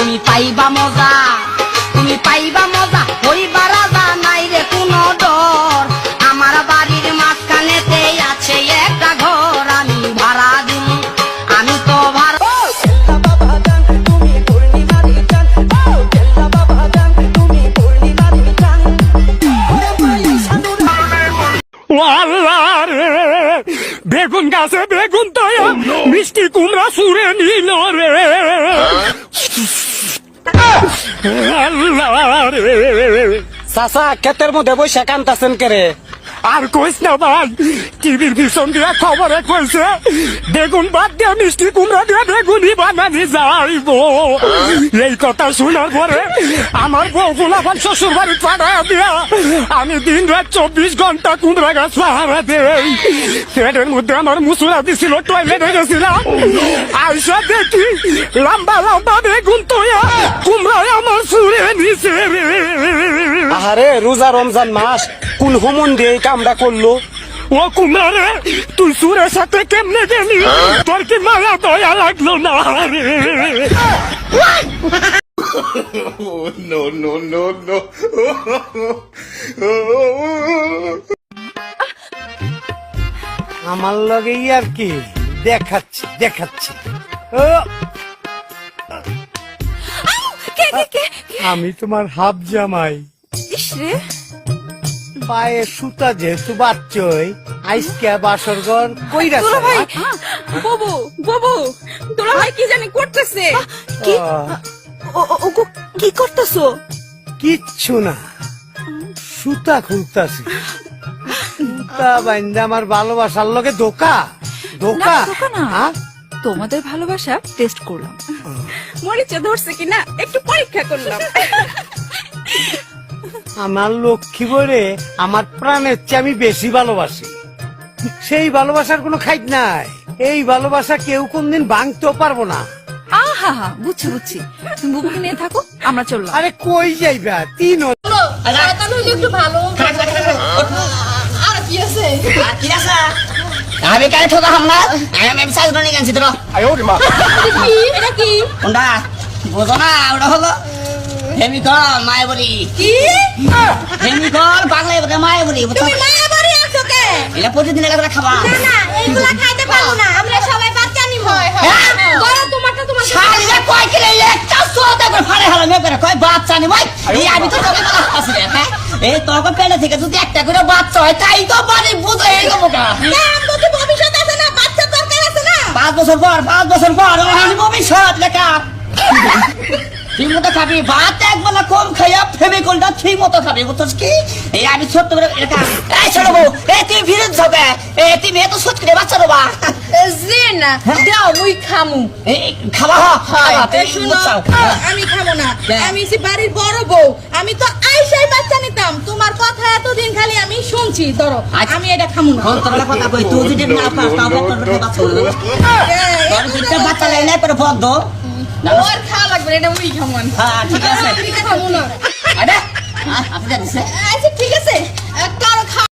তুমি পাইবা মজা, তুমি পাইবা মজা, হইবা রাজা, নাই রে কোনো ডর। আমার বাড়ির মাঝখানেতে আছে একটা ঘর, আমি ভাড়া দিই, আমি তো ভাড়া। বেগুন গাছে বেগুন দয়া, মিষ্টি কুমড়া সুরে নিল রে। চাচা ক্ষেতের মধ্যে বসে কান্তাছেন কেরে? আর কইস না ভাই, টিভির পিছন দিয়ে খবরে কইছে বেগুন বাদ দিয়ে মিষ্টি কুমড়া দিয়ে বেগুনি বানানি যাইব। এই কথা শোনার পরে আমার বউ গোলাপান শ্বশুর বাড়ি পাঠায় দিয়া আমি দিন রাত 24 ঘন্টা কুমড়া গাছ পাহারা দেই। পেটের মধ্যে আমার মুসুরা দিছিল, টয়লেটে গেছিলাম, আইসা দেখি লম্বা লম্বা বেগুন তোয়া কুমড়ায় আমার সুরে নিছে রে। আহারে, রোজা রমজান মাস কোন হুমন দিয়ে এই কামটা করলো? ও কুমারে, তুই সুরের সাথে কেমনে গেলি? তোর কি মায়া দয়া লাগলো না রে? No, no, no, no. আমার লগে আর কি দেখাচ্ছি দেখাচ্ছি। ও, আমি তোমার হাফ জামাই। ইসরে পায়ে সুতা যেহেতু বাচ্চই, আইসকে বাসর ঘর কইরা দুলা ভাই, বাবু বাবু, দুলা ভাই কি জানি করতেছে। কি ওগো কি করতেছো? কিচ্ছু না, সুতা খুলতাছি। সুতা বাইন্দা আমার ভালোবাসার লগে ধোকা ধোকা। না, ধোঁকা না। হ্যাঁ? তোমাদের ভালোবাসা টেস্ট করলাম, মরিচা ধরছে কিনা একটু পরীক্ষা করলাম। আমার লক্ষ্মী বলে আমার প্রাণের চেয়ে আমি বেশি ভালোবাসি। সেই ভালোবাসার কোনো খাইট নাই। এই ভালোবাসা কেউ কোনদিন ভাঙতেও পারবো না। আহা হা, বুঝছি বুঝছি, তুমি বুবুকে নিয়ে থাকো, আমরা চললাম। আরে কই যাইবা? তিন একটু ভালো আর কি আছে? কি আছে? আমি কারে ঠকা হামলা, আমি সাইজ রনি গেছি তো। এটা কি? কোনটা বুঝো না? ওটা হলো হেমিকল মায়াবরী। কি হেমিকল বাংলায় বলে মায়াবরী, বুঝছো? তুমি মায়া বাড়ি আছো কে? এটা প্রতিদিন এগুলো খাবা। না এইগুলা খাইতে পারবো না, আমরা সবাই বাচ্চা নিব। বড় তোমারটা তোমার শালিরা কয় কিলে একটা সোদা করে ফাড়ে হালা মে করে কয় বাচ্চা নি ভাই। এই আমি তো তোকে বলা আছে রে, হ্যাঁ? এই তোকে পেটে থেকে যদি একটা করে বাচ্চা হয় তাই তো বাড়ি বুঝে এই লোকটা। নাম তো ভবিষ্যৎ আছে না, বাচ্চা দরকার আছে না। 5 বছর পর আমি ভবিষ্যৎ লেখা। ঠিক মতো খাবি, ভাত এক বেলা কম খাইয়া ফেমিকলটা ঠিক মতো খাবি, বুঝছিস কি? এই আমি ছোট্ট করে লেখা। এই ছোট বউ, এই তুই ফিরে যাবে, এই তুমি এত ছোট করে বাচ্চা দেবা। না দাও মুই খামু। এই খাবা খাবা এই শুনো, আমি খাবো না, আমি সে বাড়ির বড় বউ, আমি তো আইসাই বাচ্চা নিতাম। তোমার কথা এতদিন খালি আমি শুনছি, ধরো আমি এটা খামু না। কোন তোর কথা কই, তুই যদি না পাস তাও তোর বাচ্চা হলো। তোর দুইটা বাচ্চা লাইলে পরে বদ্ধ ওর খাওয়া লাগবে, এটা মুই খামু না। হ্যাঁ ঠিক আছে, আমি খামু না। আরে আপনি জানিস আচ্ছা ঠিক আছে, কারো খাওয়া